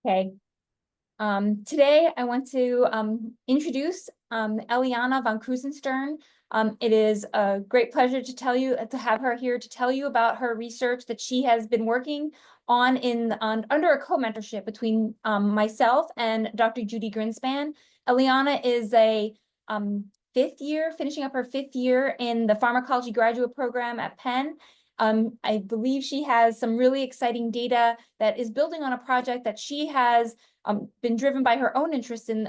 Okay. Today I want to introduce Eliana von Krusenstern. It is a great pleasure to have her here to tell you about her research that she has been working on under a co-mentorship between myself and Dr. Judy Grinspan. Eliana is a finishing up her 5th year in the pharmacology graduate program at Penn. I believe she has some really exciting data that is building on a project that she has been driven by her own interest in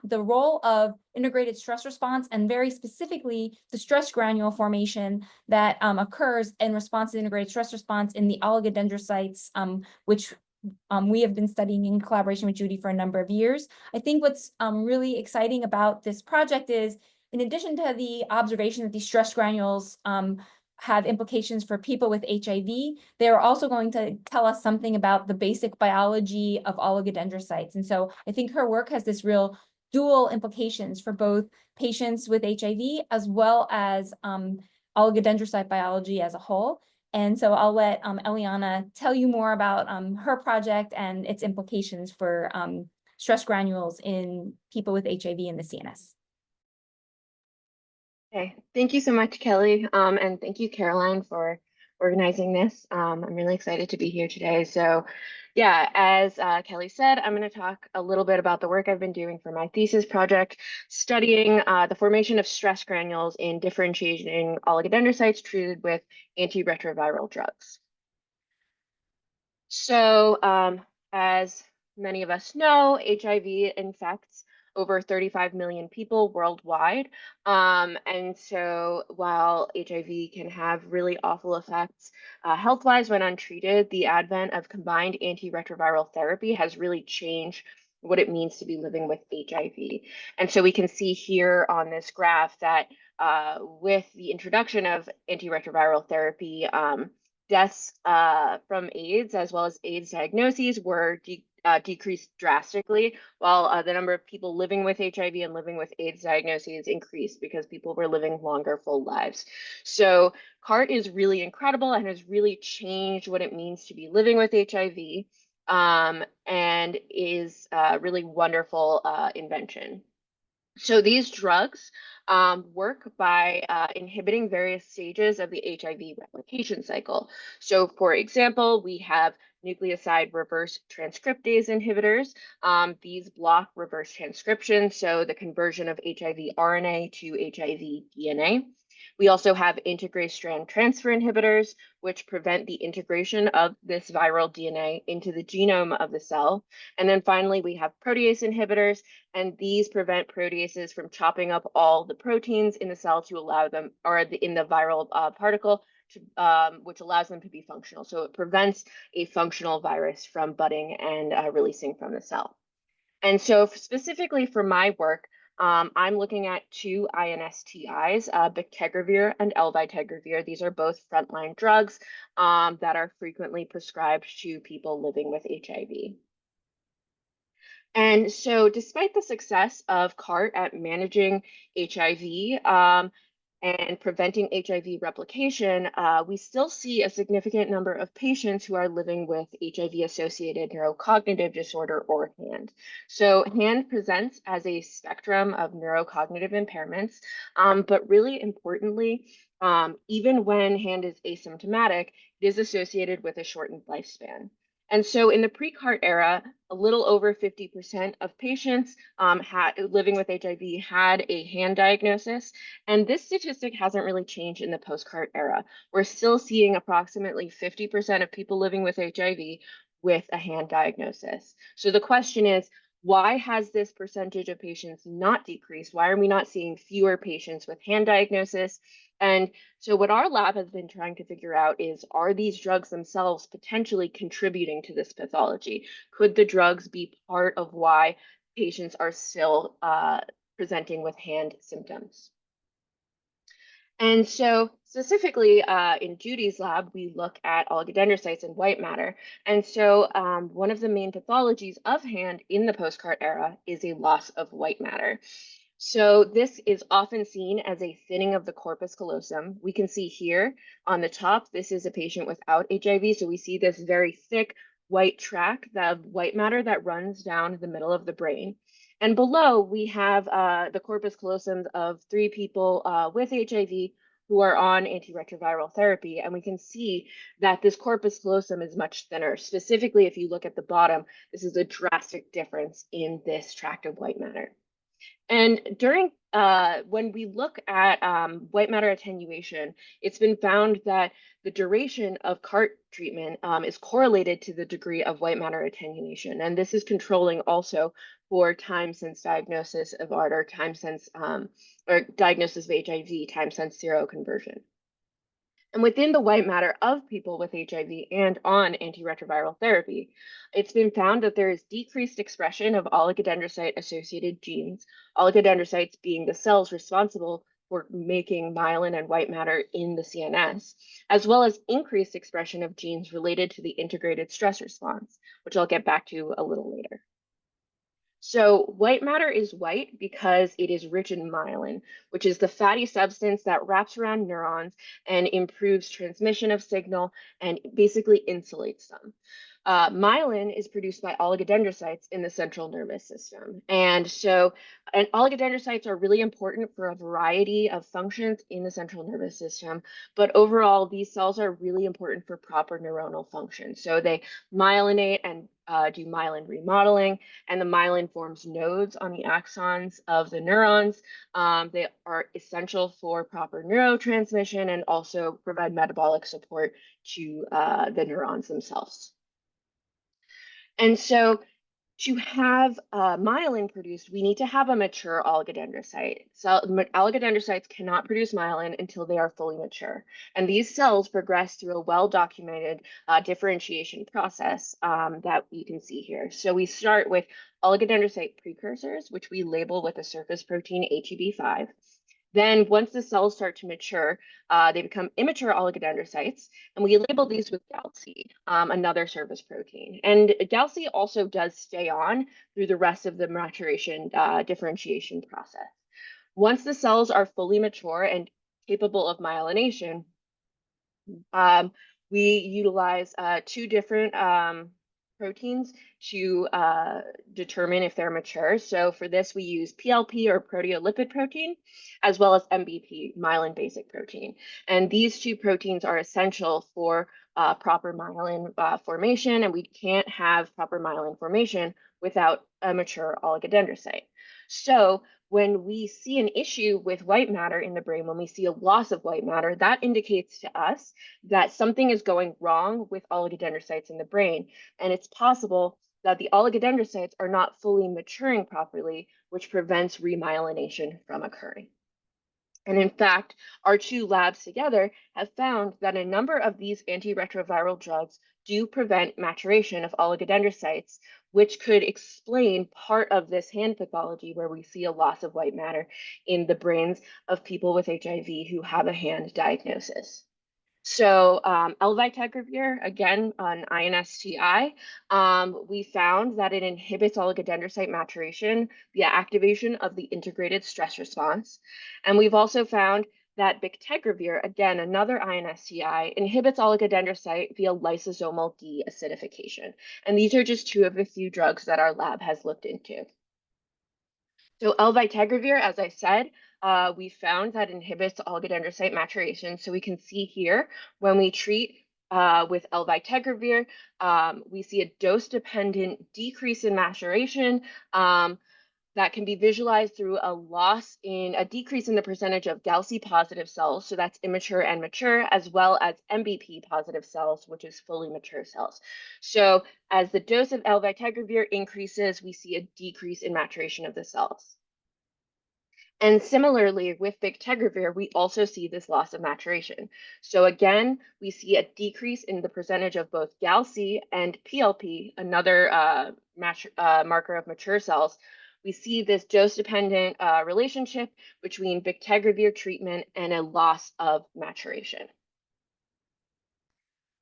the role of integrated stress response, and very specifically the stress granule formation that occurs in response to integrated stress response in the oligodendrocytes, which we have been studying in collaboration with Judy for a number of years. I think what's really exciting about this project is, in addition to the observation that these stress granules have implications for people with HIV, they are also going to tell us something about the basic biology of oligodendrocytes. And so I think her work has this real dual implications for both patients with HIV as well as oligodendrocyte biology as a whole. And so I'll let Eliana tell you more about her project and its implications for stress granules in people with HIV in the CNS. Okay, thank you so much, Kelly, and thank you, Caroline, for organizing this. I'm really excited to be here today. So yeah, as Kelly said, I'm going to talk a little bit about the work I've been doing for my thesis project, studying the formation of stress granules in differentiating oligodendrocytes treated with antiretroviral drugs. So as many of us know, HIV infects over 35 million people worldwide. And so while HIV can have really awful effects health-wise when untreated, the advent of combined antiretroviral therapy has really changed what it means to be living with HIV. And so we can see here on this graph that with the introduction of antiretroviral therapy, deaths from AIDS as well as AIDS diagnoses were decreased drastically, while the number of people living with HIV and living with AIDS diagnoses increased because people were living longer, full lives. So CART is really incredible and has really changed what it means to be living with HIV, and is a really wonderful invention. So these drugs work by inhibiting various stages of the HIV replication cycle. So for example, we have nucleoside reverse transcriptase inhibitors. These block reverse transcription, so the conversion of HIV RNA to HIV DNA. We also have integrase strand transfer inhibitors, which prevent the integration of this viral DNA into the genome of the cell. And then finally, we have protease inhibitors, and these prevent proteases from chopping up all the proteins in the cell to allow them, or in the viral particle, which allows them to be functional. So it prevents a functional virus from budding and releasing from the cell. And so specifically for my work, I'm looking at 2 INSTIs, bictegravir and elvitegravir. These are both frontline drugs that are frequently prescribed to people living with HIV. And so despite the success of CART at managing HIV and preventing HIV replication, we still see a significant number of patients who are living with HIV-associated neurocognitive disorder, or HAND. So HAND presents as a spectrum of neurocognitive impairments, but really importantly, even when HAND is asymptomatic, it is associated with a shortened lifespan. And so in the pre-CART era, a little over 50% of patients living with HIV had a HAND diagnosis. And this statistic hasn't really changed in the post-CART era. We're still seeing approximately 50% of people living with HIV with a HAND diagnosis. So the question is, why has this percentage of patients not decreased? Why are we not seeing fewer patients with HAND diagnosis? And so what our lab has been trying to figure out is, are these drugs themselves potentially contributing to this pathology? Could the drugs be part of why patients are still presenting with HAND symptoms? And so specifically in Judy's lab, we look at oligodendrocytes and white matter. And so one of the main pathologies of HAND in the post-CART era is a loss of white matter. So this is often seen as a thinning of the corpus callosum. We can see here on the top, this is a patient without HIV. So we see this very thick white track, the white matter that runs down the middle of the brain. And below, we have the corpus callosum of 3 people with HIV who are on antiretroviral therapy. And we can see that this corpus callosum is much thinner. Specifically, if you look at the bottom, this is a drastic difference in this tract of white matter. And during when we look at white matter attenuation, it's been found that the duration of CART treatment is correlated to the degree of white matter attenuation. And this is controlling also for time since diagnosis of ART or time since or diagnosis of HIV, time since seroconversion. And within the white matter of people with HIV and on antiretroviral therapy, it's been found that there is decreased expression of oligodendrocyte-associated genes, oligodendrocytes being the cells responsible for making myelin and white matter in the CNS, as well as increased expression of genes related to the integrated stress response, which I'll get back to a little later. So white matter is white because it is rich in myelin, which is the fatty substance that wraps around neurons and improves transmission of signal and basically insulates them. Myelin is produced by oligodendrocytes in the central nervous system. And oligodendrocytes are really important for a variety of functions in the central nervous system. But overall, these cells are really important for proper neuronal function. So they myelinate and do myelin remodeling, and the myelin forms nodes on the axons of the neurons. They are essential for proper neurotransmission and also provide metabolic support to the neurons themselves. And so to have myelin produced, we need to have a mature oligodendrocyte. So oligodendrocytes cannot produce myelin until they are fully mature. And these cells progress through a well-documented differentiation process that you can see here. So we start with oligodendrocyte precursors, which we label with a surface protein HEB5. Then once the cells start to mature, they become immature oligodendrocytes, and we label these with GALC, another surface protein. And GALC also does stay on through the rest of the maturation differentiation process. Once the cells are fully mature and capable of myelination, we utilize 2 different proteins to determine if they're mature. So for this, we use PLP or proteolipid protein, as well as MBP, myelin basic protein. And these 2 proteins are essential for proper myelin formation, and we can't have proper myelin formation without a mature oligodendrocyte. So when we see an issue with white matter in the brain, when we see a loss of white matter, that indicates to us that something is going wrong with oligodendrocytes in the brain. And it's possible that the oligodendrocytes are not fully maturing properly, which prevents remyelination from occurring. And in fact, our 2 labs together have found that a number of these antiretroviral drugs do prevent maturation of oligodendrocytes, which could explain part of this hand pathology where we see a loss of white matter in the brains of people with HIV who have a hand diagnosis. So elvitegravir, again, on INSTI, we found that it inhibits oligodendrocyte maturation via activation of the integrated stress response. And we've also found that bictegravir, again, another INSTI, inhibits oligodendrocyte via lysosomal deacidification. And these are just 2 of the few drugs that our lab has looked into. So elvitegravir, as I said, we found that inhibits oligodendrocyte maturation. So we can see here when we treat with elvitegravir, we see a dose-dependent decrease in maturation that can be visualized through a decrease in the percentage of GALC positive cells, so that's immature and mature, as well as MBP positive cells, which is fully mature cells. So as the dose of elvitegravir increases, we see a decrease in maturation of the cells. And similarly, with bictegravir, we also see this loss of maturation. So again, we see a decrease in the percentage of both GALC and PLP, another marker of mature cells. We see this dose-dependent relationship between bictegravir treatment and a loss of maturation.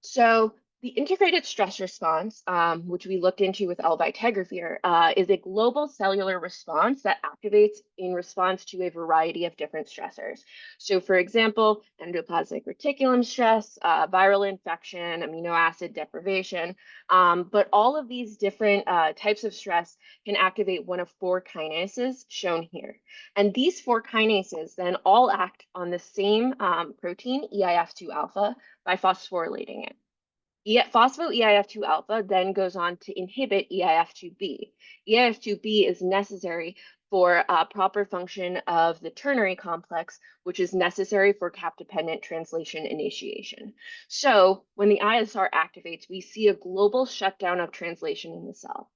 So The integrated stress response, which we looked into with elbitelravir, is a global cellular response that activates in response to a variety of different stressors. So, for example, endoplasmic reticulum stress, viral infection, amino acid deprivation, but all of these different types of stress can activate one of four kinases shown here. And these four kinases then all act on the same protein, EIF2 alpha, by phosphorylating it. Phospho-EIF2 alpha then goes on to inhibit EIF2B. EIF2B is necessary for proper function of the ternary complex, which is necessary for cap-dependent translation initiation. So when the ISR activates, we see a global shutdown of translation in the cell.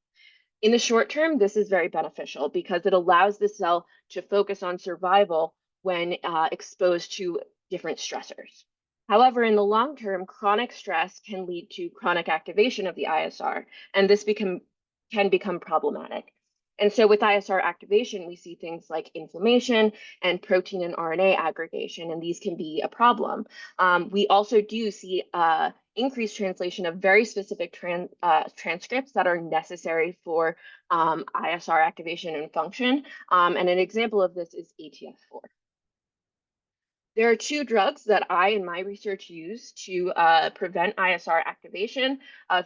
In the short term, this is very beneficial because it allows the cell to focus on survival when exposed to different stressors. However, in the long term, chronic stress can lead to chronic activation of the ISR, and this can become problematic. And so with ISR activation, we see things like inflammation and protein and RNA aggregation, and these can be a problem. We also do see increased translation of very specific transcripts that are necessary for ISR activation and function. And an example of this is ATF4. There are two drugs that I in my research use to prevent ISR activation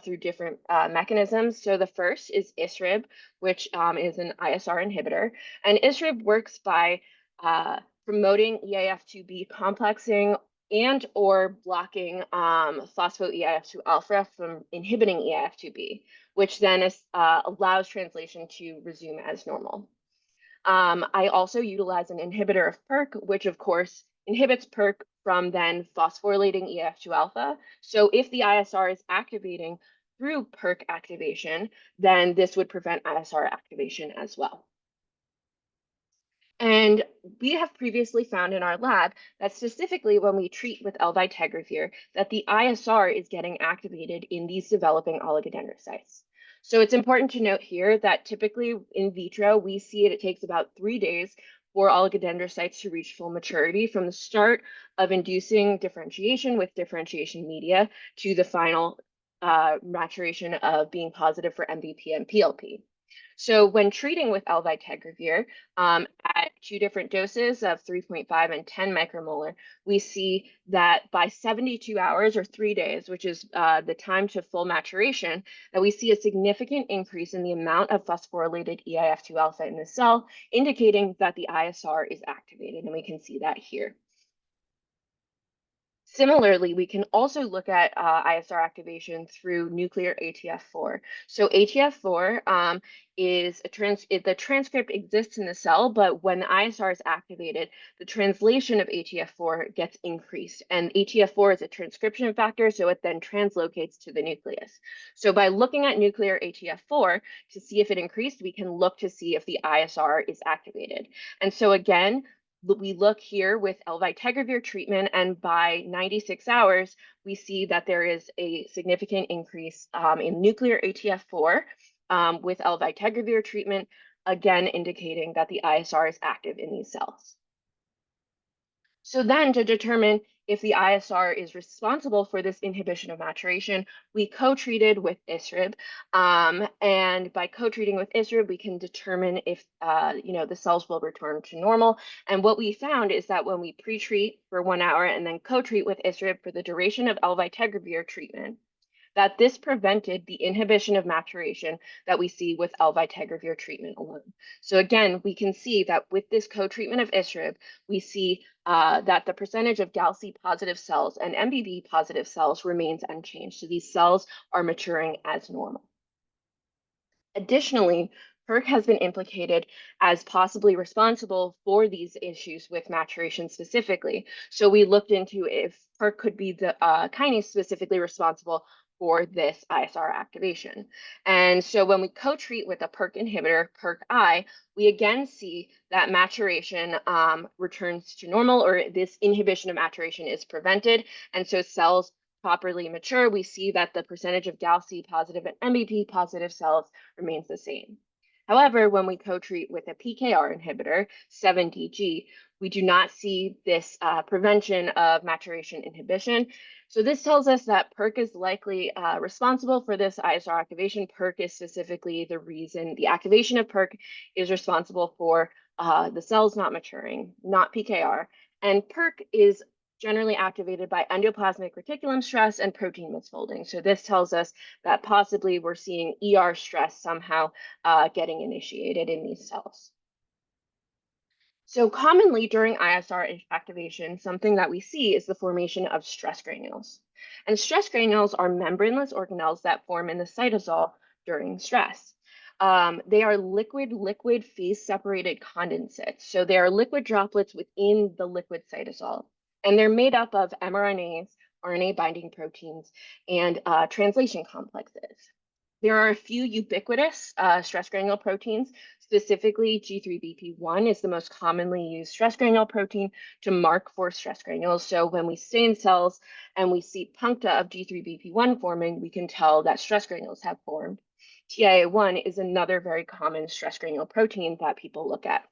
through different mechanisms. So the first is ISRIB, which is an ISR inhibitor. And ISRIB works by promoting EIF2B complexing and or blocking phospho-EIF2 alpha from inhibiting EIF2B, which then allows translation to resume as normal. I also utilize an inhibitor of PERK, which of course inhibits PERK from then phosphorylating EF2 alpha. So if the ISR is activating through PERK activation, then this would prevent ISR activation as well. And we have previously found in our lab that specifically when we treat with elbitelravir, that the ISR is getting activated in these developing oligodendrocytes. So it's important to note here that typically in vitro, we see it takes about 3 days for oligodendrocytes to reach full maturity from the start of inducing differentiation with differentiation media to the final maturation of being positive for MVP and PLP. So when treating with elbitelravir at two different doses of 3.5 and 10 micromolar, we see that by 72 hours or 3 days, which is the time to full maturation, that we see a significant increase in the amount of phosphorylated EIF2 alpha in the cell, indicating that the ISR is activated, and we can see that here. Similarly, we can also look at ISR activation through nuclear ATF4. So ATF4 is the transcript exists in the cell, but when the ISR is activated, the translation of ATF4 gets increased. And ATF4 is a transcription factor, so it then translocates to the nucleus. So by looking at nuclear ATF4 to see if it increased, we can look to see if the ISR is activated. And so again, we look here with elbitelravir treatment, and by 96 hours, we see that there is a significant increase in nuclear ATF4 with elbitelravir treatment, again indicating that the ISR is active in these cells. So then to determine if the ISR is responsible for this inhibition of maturation, we co-treated with ISRIB. And by co-treating with ISRIB, we can determine if the cells will return to normal. And what we found is that when we pre-treat for 1 hour and then co-treat with ISRIB for the duration of elbitelravir treatment, that this prevented the inhibition of maturation that we see with elbitelravir treatment alone. So again, we can see that with this co-treatment of ISRIB, we see that the percentage of GALC positive cells and MBB positive cells remains unchanged. So these cells are maturing as normal. Additionally, PERK has been implicated as possibly responsible for these issues with maturation specifically. So we looked into if PERK could be the kinase specifically responsible for this ISR activation. And so when we co-treat with a PERK inhibitor, PERK-I, we again see that maturation returns to normal, or this inhibition of maturation is prevented. And so cells properly mature, we see that the percentage of GALC positive and MBP positive cells remains the same. However, when we co-treat with a PKR inhibitor, 7DG, we do not see this prevention of maturation inhibition. So this tells us that PERK is likely responsible for this ISR activation. PERK is specifically the reason the activation of PERK is responsible for the cells not maturing, not PKR. And PERK is generally activated by endoplasmic reticulum stress and protein misfolding. So this tells us that possibly we're seeing ER stress somehow getting initiated in these cells. So commonly during ISR activation, something that we see is the formation of stress granules. And stress granules are membraneless organelles that form in the cytosol during stress. They are liquid phase-separated condensates. So they are liquid droplets within the liquid cytosol. And they're made up of mRNAs, RNA binding proteins, and translation complexes. There are a few ubiquitous stress granule proteins. Specifically, G3BP1 is the most commonly used stress granule protein to mark for stress granules. So when we stain cells and we see puncta of G3BP1 forming, we can tell that stress granules have formed. TIA1 is another very common stress granule protein that people look at.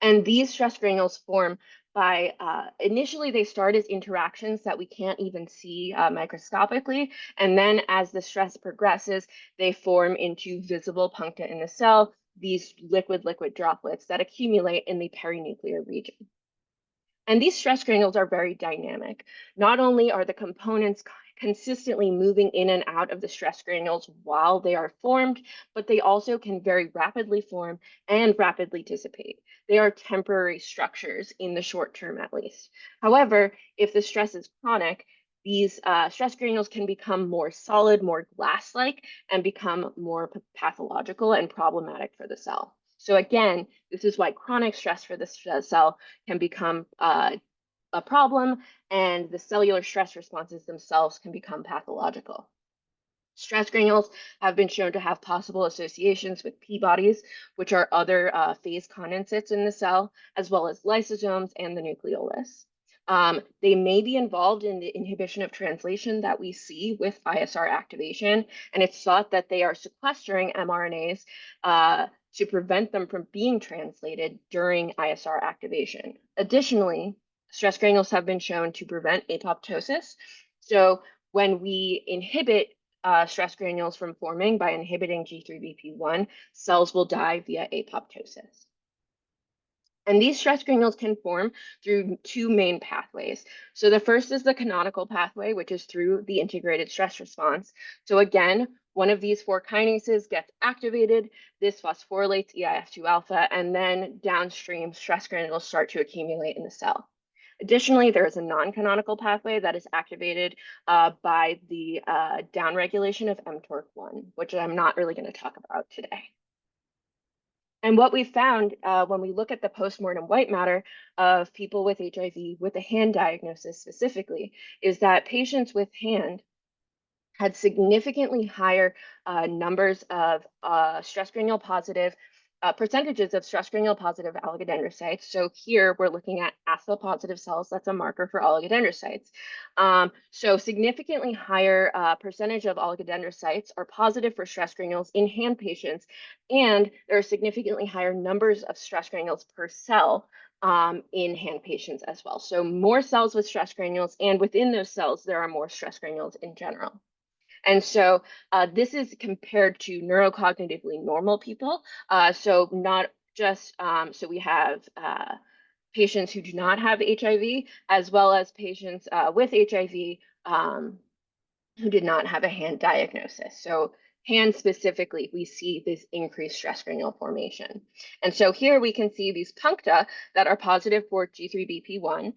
And these stress granules form by, initially they start as interactions that we can't even see microscopically. And then as the stress progresses, they form into visible puncta in the cell, these liquid droplets that accumulate in the perinuclear region. And these stress granules are very dynamic. Not only are the components consistently moving in and out of the stress granules while they are formed, but they also can very rapidly form and rapidly dissipate. They are temporary structures in the short term, at least. However, if the stress is chronic, these stress granules can become more solid, more glass-like, and become more pathological and problematic for the cell. So again, this is why chronic stress for the cell can become a problem, and the cellular stress responses themselves can become pathological. Stress granules have been shown to have possible associations with P-bodies, which are other phase condensates in the cell, as well as lysosomes and the nucleolus. They may be involved in the inhibition of translation that we see with ISR activation, and it's thought that they are sequestering mRNAs to prevent them from being translated during ISR activation. Additionally, stress granules have been shown to prevent apoptosis. So when we inhibit stress granules from forming by inhibiting G3BP1, cells will die via apoptosis. And these stress granules can form through two main pathways. So the first is the canonical pathway, which is through the integrated stress response. So again, one of these four kinases gets activated, this phosphorylates eIF2 alpha, and then downstream stress granules start to accumulate in the cell. Additionally, there is a non-canonical pathway that is activated by the downregulation of mTORC1, which I'm not really going to talk about today. And what we found when we look at the postmortem white matter of people with HIV with a hand diagnosis specifically is that patients with hand had significantly higher numbers of stress granule positive percentages of stress granule positive oligodendrocytes. So here we're looking at ASPA positive cells. That's a marker for oligodendrocytes. So significantly higher percentage of oligodendrocytes are positive for stress granules in hand patients, and there are significantly higher numbers of stress granules per cell in hand patients as well. So more cells with stress granules, and within those cells, there are more stress granules in general. And so this is compared to neurocognitively normal people. So not just, so we have patients who do not have HIV, as well as patients with HIV who did not have a hand diagnosis. So hand specifically, we see this increased stress granule formation. And so here we can see these puncta that are positive for G3BP1,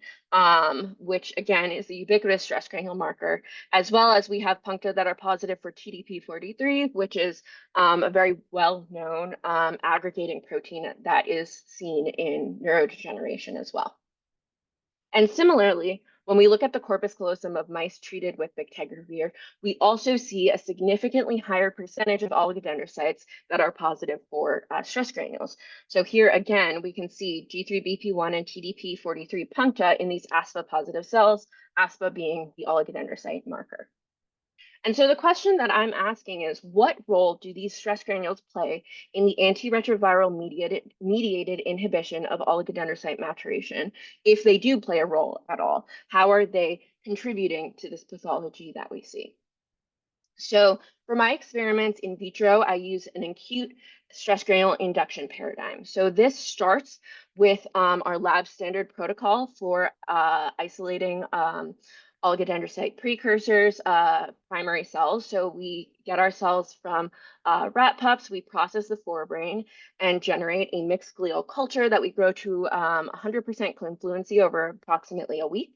which again is the ubiquitous stress granule marker, as well as we have puncta that are positive for TDP43, which is a very well-known aggregating protein that is seen in neurodegeneration as well. And similarly, when we look at the corpus callosum of mice treated with bictegravir, we also see a significantly higher percentage of oligodendrocytes that are positive for stress granules. So here again, we can see G3BP1 and TDP43 puncta in these ASPA positive cells, ASPA being the oligodendrocyte marker. And so the question that I'm asking is, what role do these stress granules play in the antiretroviral mediated inhibition of oligodendrocyte maturation? If they do play a role at all, how are they contributing to this pathology that we see? So for my experiments in vitro, I use an acute stress granule induction paradigm. So this starts with our lab standard protocol for isolating oligodendrocyte precursors, primary cells. So we get our cells from rat pups, we process the forebrain and generate a mixed glial culture that we grow to 100% confluency over approximately a week.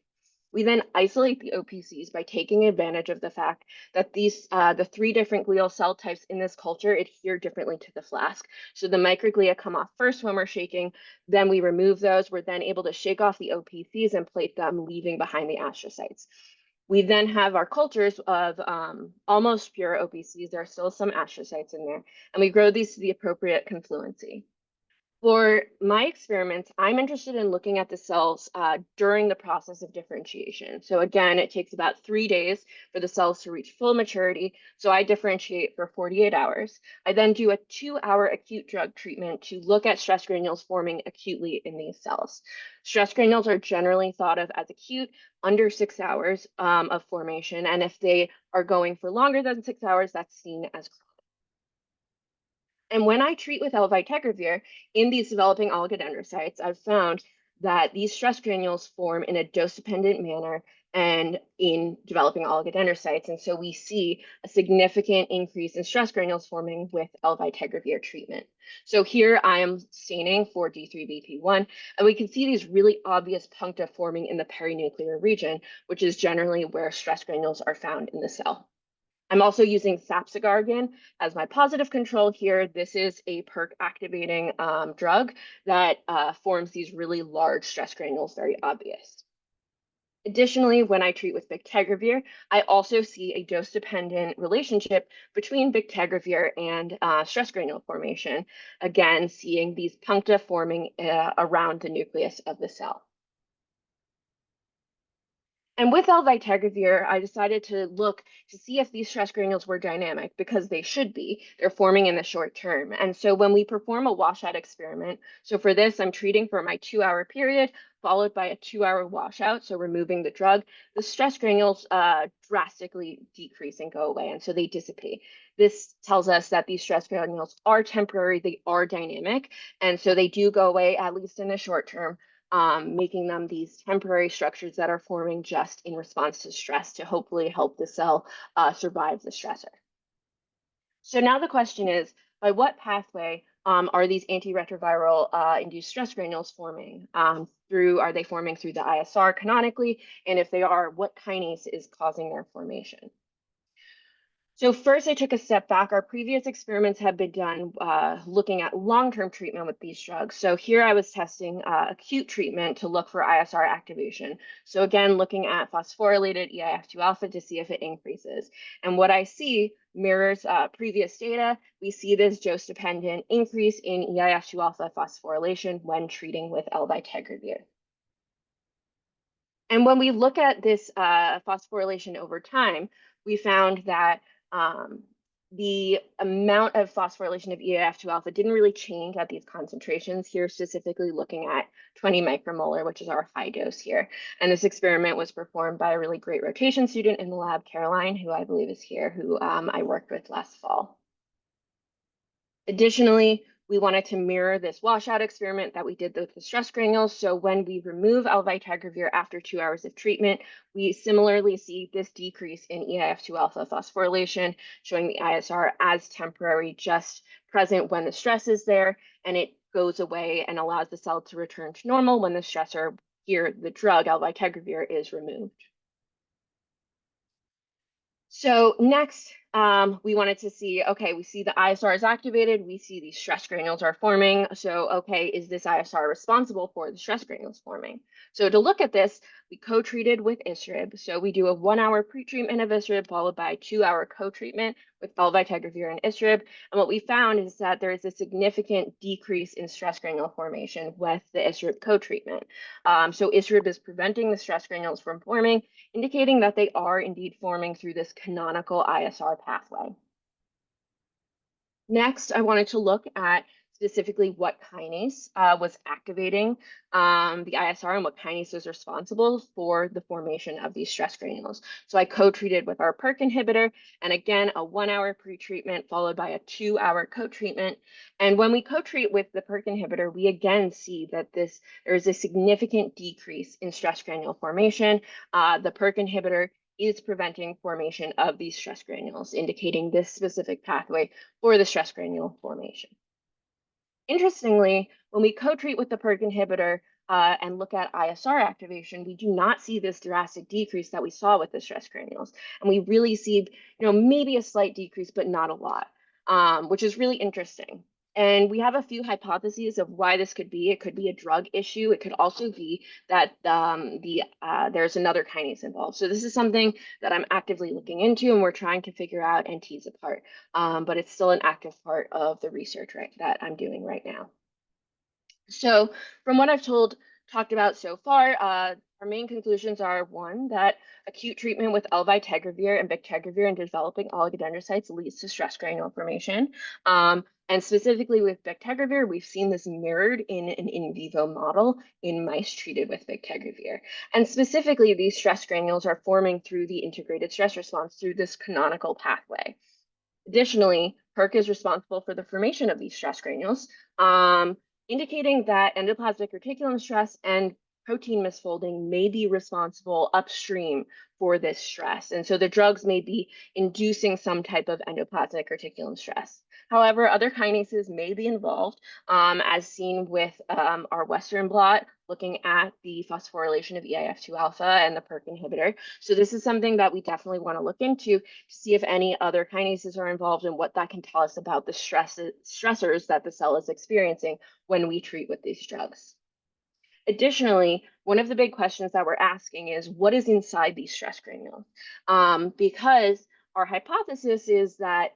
We then isolate the OPCs by taking advantage of the fact that the three different glial cell types in this culture adhere differently to the flask. So the microglia come off first when we're shaking, then we remove those. We're then able to shake off the OPCs and plate them, leaving behind the astrocytes. We then have our cultures of almost pure OPCs. There are still some astrocytes in there, and we grow these to the appropriate confluency. For my experiments, I'm interested in looking at the cells during the process of differentiation. So again, it takes about 3 days for the cells to reach full maturity. So I differentiate for 48 hours. I then do a 2-hour acute drug treatment to look at stress granules forming acutely in these cells. Stress granules are generally thought of as acute under 6 hours of formation. And if they are going for longer than 6 hours, that's seen as chronic. And when I treat with elvitegravir in these developing oligodendrocytes, I've found that these stress granules form in a dose-dependent manner and in developing oligodendrocytes. And so we see a significant increase in stress granules forming with elvitegravir treatment. So here I am staining for D3BP1, and we can see these really obvious puncta forming in the perinuclear region, which is generally where stress granules are found in the cell. I'm also using sapsigargan as my positive control here. This is a PERK activating drug that forms these really large stress granules, very obvious. Additionally, when I treat with bictegravir, I also see a dose-dependent relationship between bictegravir and stress granule formation, again, seeing these puncta forming around the nucleus of the cell. And with elvitegravir, I decided to look to see if these stress granules were dynamic, because they should be. They're forming in the short term. And so when we perform a washout experiment, so for this, I'm treating for my 2-hour period, followed by a 2-hour washout, so removing the drug, the stress granules drastically decrease and go away, and so they dissipate. This tells us that these stress granules are temporary, they are dynamic, and so they do go away, at least in the short term, making them these temporary structures that are forming just in response to stress to hopefully help the cell survive the stressor. So now the question is, by what pathway are these antiretroviral induced stress granules forming? Are they forming through the ISR canonically? And if they are, what kinase is causing their formation? So first, I took a step back. Our previous experiments have been done looking at long-term treatment with these drugs. So here I was testing acute treatment to look for ISR activation. So again, looking at phosphorylated eIF2 alpha to see if it increases. And what I see mirrors previous data. We see this dose-dependent increase in eIF2 alpha phosphorylation when treating with elvitegravir. And when we look at this phosphorylation over time, we found that the amount of phosphorylation of eIF2 alpha didn't really change at these concentrations. Here, specifically looking at 20 micromolar, which is our high dose here. And this experiment was performed by a really great rotation student in the lab, Caroline, who I believe is here, who I worked with last fall. Additionally, we wanted to mirror this washout experiment that we did with the stress granules. So when we remove elvitegravir after 2 hours of treatment, we similarly see this decrease in eIF2 alpha phosphorylation, showing the ISR as temporary, just present when the stress is there, and it goes away and allows the cell to return to normal when the stressor, here the drug elvitegravir, is removed. So next, We wanted to see, okay, we see the ISR is activated, we see these stress granules are forming. So, okay, is this ISR responsible for the stress granules forming? So to look at this, we co-treated with ISRIB. So we do a 1 hour pre-treatment of ISRIB followed by a 2 hour co-treatment with elvitegravir and ISRIB. And what we found is that there is a significant decrease in stress granule formation with the ISRIB co-treatment. So ISRIB is preventing the stress granules from forming, indicating that they are indeed forming through this canonical ISR pathway. Next, I wanted to look at specifically what kinase was activating the ISR and what kinase is responsible for the formation of these stress granules. So I co-treated with our PERK inhibitor, and again, a 1 hour pre-treatment followed by a 2 hour co-treatment. And when we co-treat with the PERK inhibitor, we again see that there is a significant decrease in stress granule formation. The PERK inhibitor is preventing formation of these stress granules, indicating this specific pathway for the stress granule formation. Interestingly, when we co-treat with the PERK inhibitor and look at ISR activation, we do not see this drastic decrease that we saw with the stress granules. And we really see, maybe a slight decrease, but not a lot, which is really interesting. And we have a few hypotheses of why this could be. It could be a drug issue. It could also be that there's another kinase involved. So this is something that I'm actively looking into, and we're trying to figure out and tease apart. But it's still an active part of the research that I'm doing right now. So from what I've talked about so far, our main conclusions are, one, that acute treatment with elvitegravir and bictegravir in developing oligodendrocytes leads to stress granule formation. And specifically with bictegravir, we've seen this mirrored in an in vivo model in mice treated with bictegravir. And specifically, these stress granules are forming through the integrated stress response through this canonical pathway. Additionally, PERK is responsible for the formation of these stress granules, indicating that endoplasmic reticulum stress and protein misfolding may be responsible upstream for this stress. And so the drugs may be inducing some type of endoplasmic reticulum stress. However, other kinases may be involved, as seen with our Western blot, looking at the phosphorylation of EIF2 alpha and the PERK inhibitor. So this is something that we definitely want to look into to see if any other kinases are involved and what that can tell us about the stressors that the cell is experiencing when we treat with these drugs. Additionally, one of the big questions that we're asking is, what is inside these stress granules? Because our hypothesis is that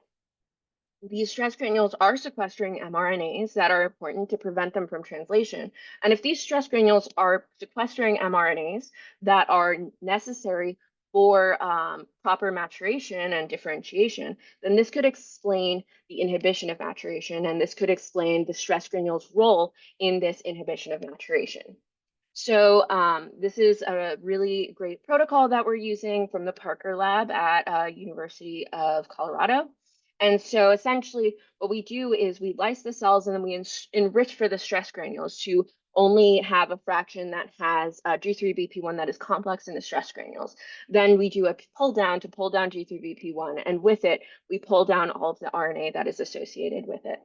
these stress granules are sequestering mRNAs that are important to prevent them from translation. And if these stress granules are sequestering mRNAs that are necessary for proper maturation and differentiation, then this could explain the inhibition of maturation, and this could explain the stress granules' role in this inhibition of maturation. So this is a really great protocol that we're using from the Parker lab at University of Colorado. And so essentially what we do is we lyse the cells and then we enrich for the stress granules to only have a fraction that has G3BP1 that is complex in the stress granules. Then we do a pull down to pull down G3BP1, and with it, we pull down all of the RNA that is associated with it.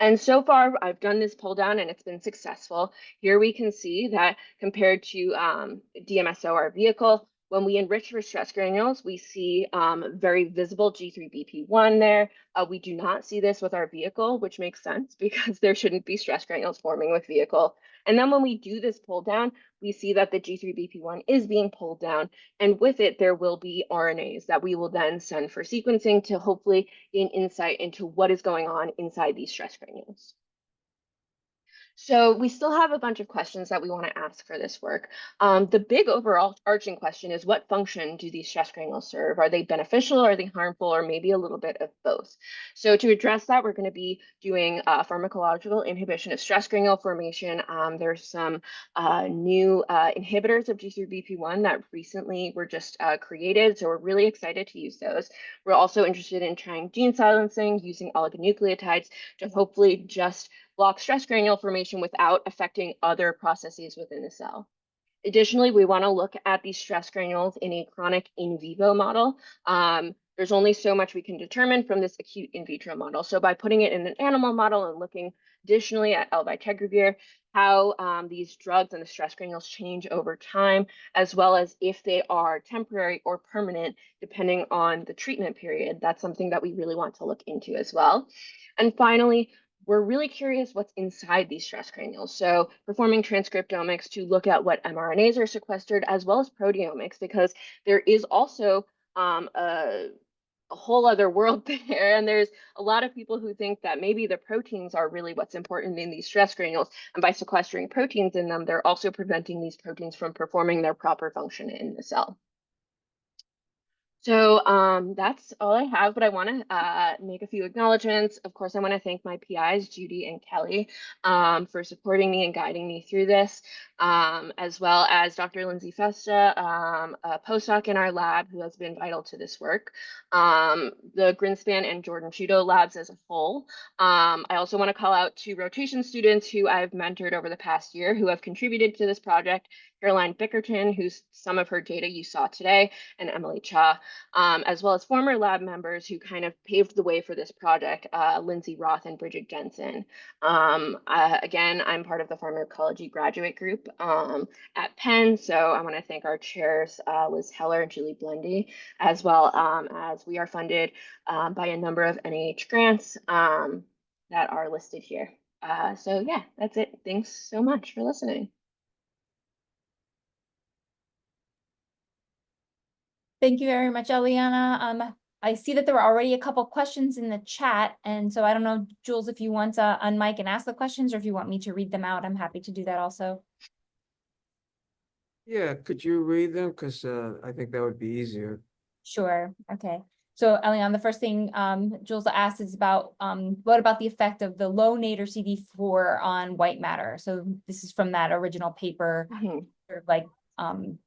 And so far, I've done this pull down and it's been successful. Here we can see that compared to DMSO, our vehicle, when we enrich for stress granules, we see very visible G3BP1 there. We do not see this with our vehicle, which makes sense because there shouldn't be stress granules forming with vehicle. And then when we do this pull down, we see that the G3BP1 is being pulled down, and with it, there will be RNAs that we will then send for sequencing to hopefully gain insight into what is going on inside these stress granules. So we still have a bunch of questions that we want to ask for this work. The big overall arching question is, what function do these stress granules serve? Are they beneficial, are they harmful, or maybe a little bit of both? So to address that, we're going to be doing pharmacological inhibition of stress granule formation. There's some new inhibitors of G3BP1 that recently were just created, so we're really excited to use those. We're also interested in trying gene silencing using oligonucleotides to hopefully just block stress granule formation without affecting other processes within the cell. Additionally, we want to look at these stress granules in a chronic in vivo model. There's only so much we can determine from this acute in vitro model. So by putting it in an animal model and looking additionally at elvitegravir, how these drugs and the stress granules change over time, as well as if they are temporary or permanent, depending on the treatment period. That's something that we really want to look into as well. And finally, we're really curious what's inside these stress granules. So performing transcriptomics to look at what mRNAs are sequestered, as well as proteomics, because there is also a whole other world there. And there's a lot of people who think that maybe the proteins are really what's important in these stress granules. And by sequestering proteins in them, they're also preventing these proteins from performing their proper function in the cell. So that's all I have, but I want to make a few acknowledgements. Of course, I want to thank my PIs, Judy and Kelly, for supporting me and guiding me through this, as well as Dr. Lindsay Festa, a postdoc in our lab who has been vital to this work, the Grinspan and Jordan Chudo labs as a whole. I also want to call out to rotation students who I've mentored over the past year who have contributed to this project, Caroline Bickerton, whose some of her data you saw today, and Emily Cha, as well as former lab members who kind of paved the way for this project, Lindsay Roth and Bridget Jensen. Again, I'm part of the pharmacology graduate group at Penn, so I want to thank our chairs, Liz Heller and Julie Blendy, as well as we are funded by a number of NIH grants that are listed here. So yeah, that's it. Thanks so much for listening. Thank you very much, Eliana. I see that there were already a couple questions in the chat, and so I don't know, Jules, if you want to unmic and ask the questions, or if you want me to read them out, I'm happy to do that also. Yeah, could you read them? Because I think that would be easier. Sure. Okay. So Eliana, the first thing Jules asked is about what about the effect of the low nadir CD4 on white matter? So this is from that original paper, sort of like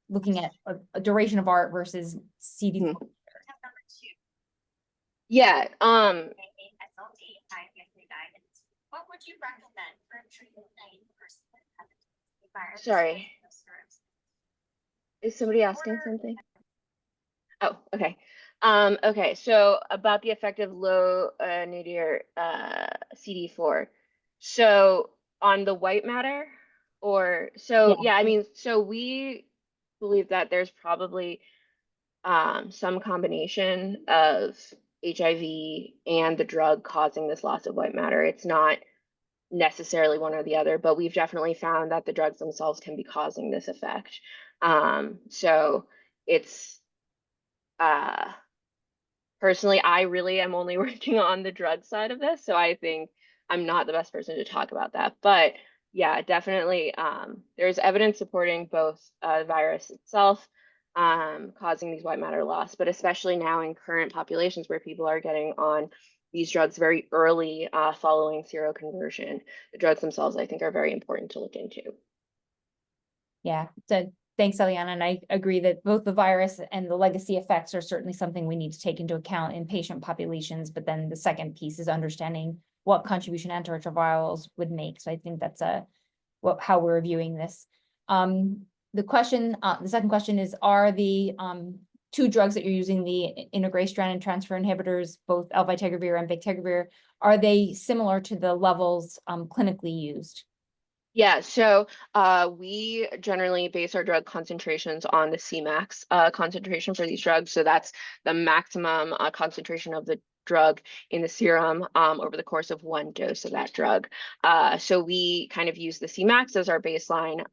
looking at a duration of art versus CD4. Yeah. What would you recommend for treatment in person? Sorry. Is somebody asking something? Oh, okay. Okay, so about the effect of low nadir CD4. So on the white matter, or so yeah, I mean, so we believe that there's probably some combination of HIV and the drug causing this loss of white matter. It's not necessarily one or the other, but we've definitely found that the drugs themselves can be causing this effect. So it's personally, I really am only working on the drug side of this, so I think I'm not the best person to talk about that. But yeah, definitely, there's evidence supporting both the virus itself causing these white matter loss, but especially now in current populations where people are getting on these drugs very early following seroconversion. The drugs themselves, I think, are very important to look into. Yeah, so thanks, Eliana. And I agree that both the virus and the legacy effects are certainly something we need to take into account in patient populations. But then the second piece is understanding what contribution antiretrovirals would make. So I think that's how we're viewing this. The second question is, are the two drugs that you're using, the integrase stranded transfer inhibitors, both elvitegravir and bictegravir, are they similar to the levels clinically used? Yeah, so we generally base our drug concentrations on the Cmax concentration for these drugs. So that's the maximum concentration of the drug in the serum over the course of one dose of that drug. So we kind of use the Cmax as our baseline.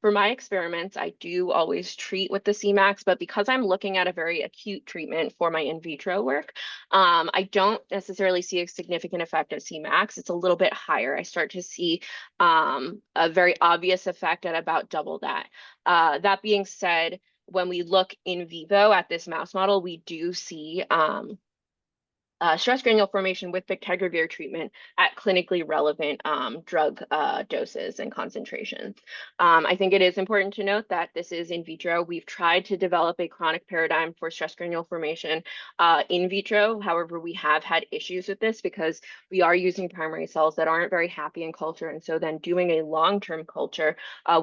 For my experiments, I do always treat with the Cmax, but because I'm looking at a very acute treatment for my in vitro work, I don't necessarily see a significant effect at Cmax. It's a little bit higher. I start to see a very obvious effect at about double that. That being said, when we look in vivo at this mouse model, we do see stress granule formation with bictegravir treatment at clinically relevant drug doses and concentrations. I think it is important to note that this is in vitro. We've tried to develop a chronic paradigm for stress granule formation in vitro. However, we have had issues with this because we are using primary cells that aren't very happy in culture. And so then doing a long-term culture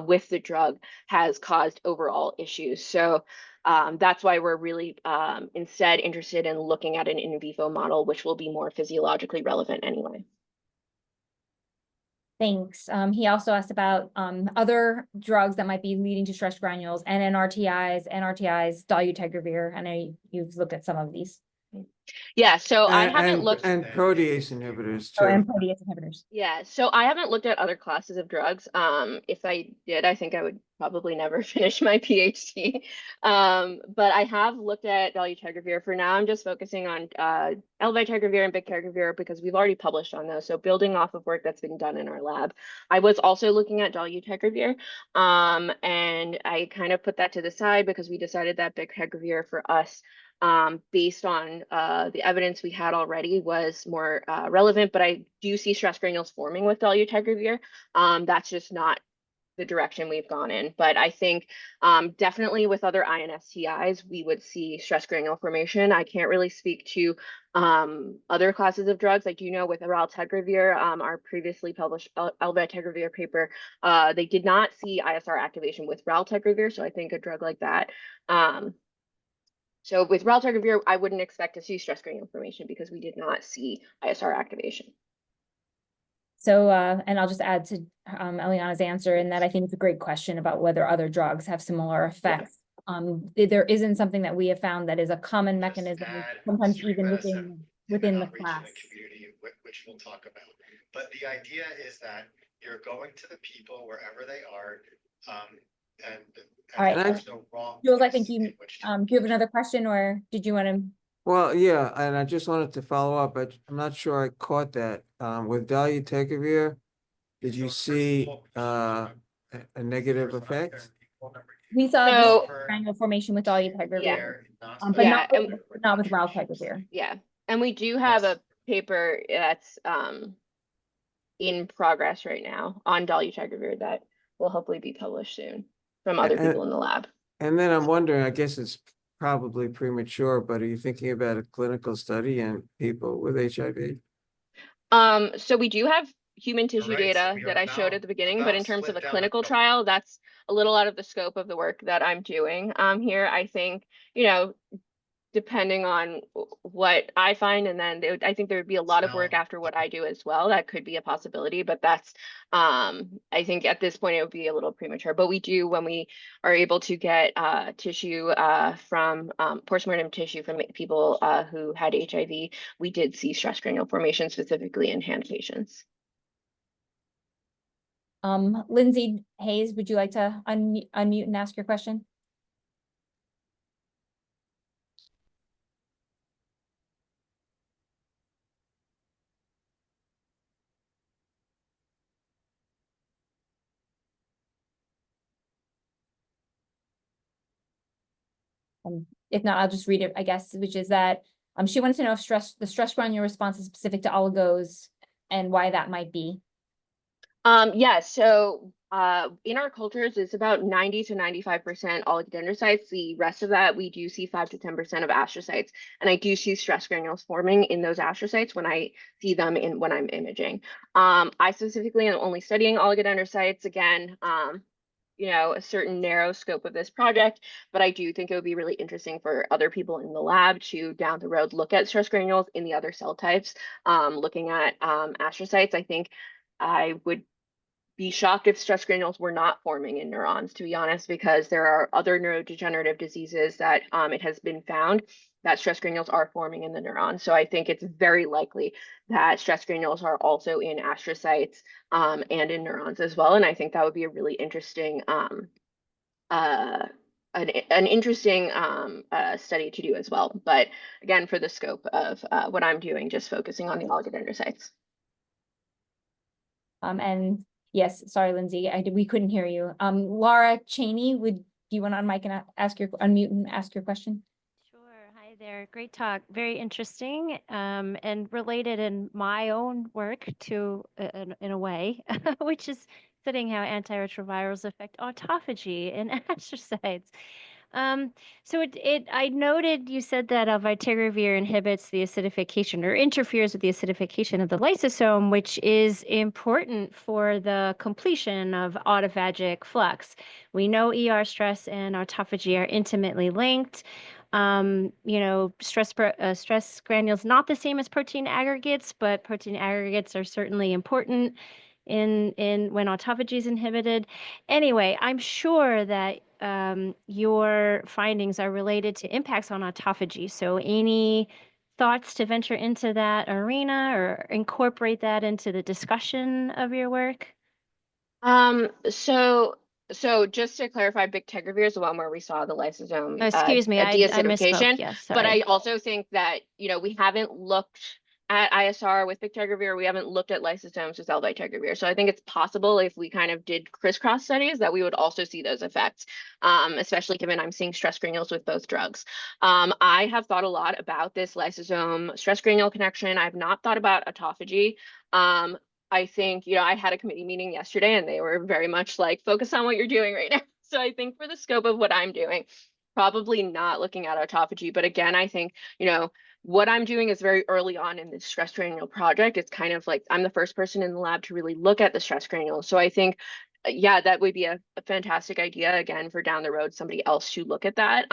with the drug has caused overall issues. So that's why we're really instead interested in looking at an in vivo model, which will be more physiologically relevant anyway. Thanks. He also asked about other drugs that might be leading to stress granules, NRTIs, dolutegravir. I know you've looked at some of these. Yeah, so I haven't And looked. protease inhibitors Oh, too. and protease inhibitors. Yeah, so I haven't looked at other classes of drugs. If I did, I think I would probably never finish my PhD. But I have looked at dolutegravir. For now, I'm just focusing on elbitergravir and bictegravir because we've already published on those. So building off of work that's been done in our lab. I was also looking at dolutegravir, and I kind of put that to the side because we decided that bictegravir for us, based on the evidence we had already, was more relevant, but I do see stress granules forming with dolutegravir. That's just not the direction we've gone in. But I think definitely with other INSTIs, we would see stress granule formation. I can't really speak to other classes of drugs. I do know with raltegravir, our previously published elbitergravir paper, they did not see ISR activation with raltegravir. So I think a drug like that, so with raltegravir, I wouldn't expect to see stress granule formation because we did not see ISR activation. So, and I'll just add to Eliana's answer in that I think it's a great question about whether other drugs have similar effects. There isn't something that we have found that is a common mechanism, sometimes even within the class. Community, which we'll talk about. But the idea is that you're going to the people wherever they are, and All right. there's no wrong. Jules, I think place you in which to do you have another question, or did you want to? Well, yeah, and I just wanted to follow up. I'm not sure I caught that. With dolutegravir, did you see a negative effect? We saw So- this granule formation with dolutegravir, Yeah. but Yeah, not with raltegravir. Yeah, and we do have Yes. a paper that's in progress right now on dolutegravir that will hopefully be published soon from other people in the lab. And then I'm wondering, I guess it's probably premature, but are you thinking about a clinical study in people with HIV? So we do have human tissue Right, data we are that I showed about- at the beginning, but in about terms of a split down clinical the- trial, that's a little out of the scope of the work that I'm doing here. I think, depending on what I find, and then I think there would be a lot of work after what I do as well. That could be a possibility, but that's, I think at this point it would be a little premature. But we do, when we are able to get tissue from postmortem tissue from people who had HIV, we did see stress granule formation specifically in hand patients. Lindsay Hayes, would you like to unmute and ask your question? If not, I'll just read it, I guess, which is that she wants to know if the stress granule response is specific to oligos and why that might be. Yeah, so in our cultures, it's about 90 to 95% oligodendrocytes. The rest of that, we do see 5 to 10% of astrocytes. And I do see stress granules forming in those astrocytes when I see them when I'm imaging. I specifically am only studying oligodendrocytes. Again, a certain narrow scope of this project, but I do think it would be really interesting for other people in the lab to down the road look at stress granules in the other cell types, looking at astrocytes. I think I would be shocked if stress granules were not forming in neurons, to be honest, because there are other neurodegenerative diseases that it has been found that stress granules are forming in the neuron. So I think it's very likely that stress granules are also in astrocytes and in neurons as well. And I think that would be a really interesting an interesting study to do as well. But again, for the scope of what I'm doing, just focusing on the oligodendrocytes. And yes, sorry, Lindsay, we couldn't hear you. Laura Cheney, do you want to unmute and ask your question? Sure. Hi there. Great talk. Very interesting and related in my own work to, in a way, which is studying how antiretrovirals affect autophagy in astrocytes. So I noted you said that vitiregravir inhibits the acidification or interferes with the acidification of the lysosome, which is important for the completion of autophagic flux. We know ER stress and autophagy are intimately linked. Stress granules not the same as protein aggregates, but protein aggregates are certainly important. in when autophagy is inhibited. Anyway, I'm sure that your findings are related to impacts on autophagy. So any thoughts to venture into that arena or incorporate that into the discussion of your work? So just to clarify, bictegravir is the one where we saw the lysosome Excuse me, I deacidification. misspoke. Yes, But sorry. I also think that, we haven't looked at ISR with bictegravir. We haven't looked at lysosomes with elbictegravir. So I think it's possible if we kind of did crisscross studies that we would also see those effects, especially given I'm seeing stress granules with both drugs. I have thought a lot about this lysosome stress granule connection. I've not thought about autophagy. I think, I had a committee meeting yesterday and they were very much like, focus on what you're doing right now. So I think for the scope of what I'm doing, probably not looking at autophagy. But again, I think, what I'm doing is very early on in this stress granule project. It's kind of like I'm the first person in the lab to really look at the stress granules. So I think, yeah, that would be a fantastic idea, again, for down the road, somebody else to look at that.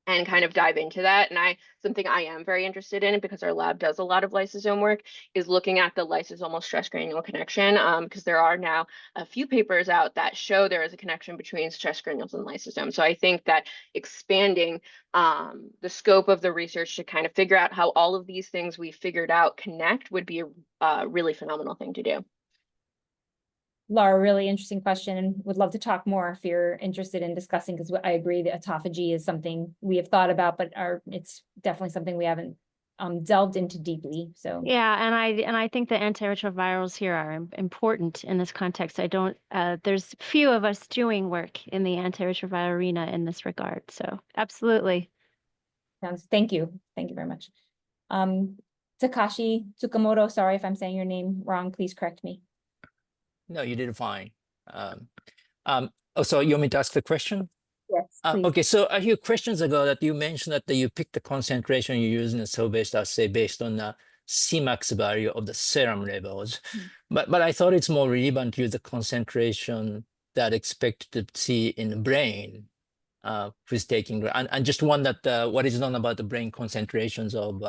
And kind of dive into that. And something I am very interested in, because our lab does a lot of lysosome work, is looking at the lysosomal stress granule connection, because there are now a few papers out that show there is a connection between stress granules and lysosomes. So I think that expanding the scope of the research to kind of figure out how all of these things we figured out connect would be a really phenomenal thing to do. Laura, really interesting question, and would love to talk more if you're interested in discussing, because I agree that autophagy is something we have thought about, but it's definitely something we haven't delved into deeply. So yeah, and I think the antiretrovirals here are important in this context. There's few of us doing work in the antiretroviral arena in this regard. So absolutely. thank you very much. Takashi Tsukamoto, sorry if I'm saying your name wrong, please correct me. No, you did fine. So you want me to ask the question? Yes, please. Okay, so a few questions ago that you mentioned that you picked the concentration you use in a cell-based assay based on the Cmax value of the serum levels. But I thought it's more relevant to use the concentration that expected to see in the brain who's taking, and just one that what is known about the brain concentrations of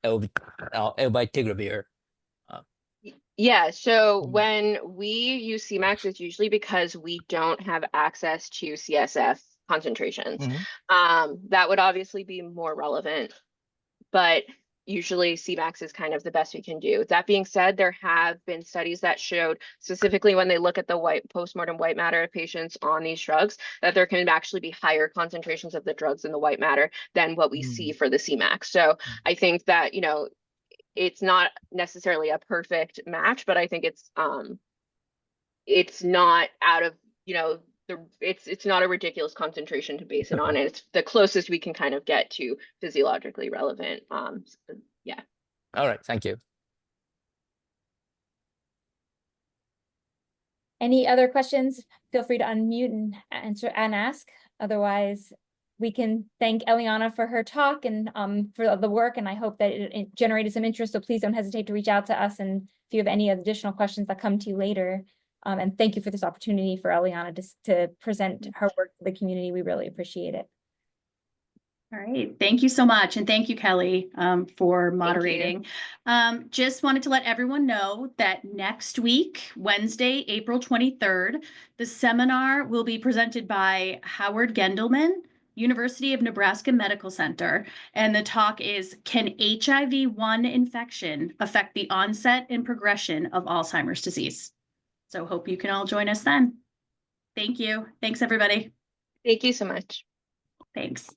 elbictegravir. Yeah, so when we use Cmax, it's usually because we don't have access to CSF concentrations. That would obviously be more relevant, but usually Cmax is kind of the best we can do. That being said, there have been studies that showed, specifically when they look at the postmortem white matter of patients on these drugs, that there can actually be higher concentrations of the drugs in the white matter than what we see for the Cmax. So I think that, it's not necessarily a perfect match, but I think it's not out of, it's not a ridiculous concentration to base it on. And it's the closest we can kind of get to physiologically relevant. Yeah. All right, thank you. Any other questions? Feel free to unmute and answer and ask. Otherwise, we can thank Eliana for her talk and for the work, and I hope that it generated some interest. So please don't hesitate to reach out to us, and if you have any additional questions that come to you later. And thank you for this opportunity for Eliana to present her work to the community. We really appreciate it. All right, thank you so much. And thank you, Kelly, for moderating. Just wanted to let everyone know that next week, Wednesday, April 23rd, the seminar will be presented by Howard Gendelman, University of Nebraska Medical Center. And the talk is, can HIV-1 infection affect the onset and progression of Alzheimer's disease? So hope you can all join us then. Thank you. Thanks, everybody. Thank you so much. Thanks.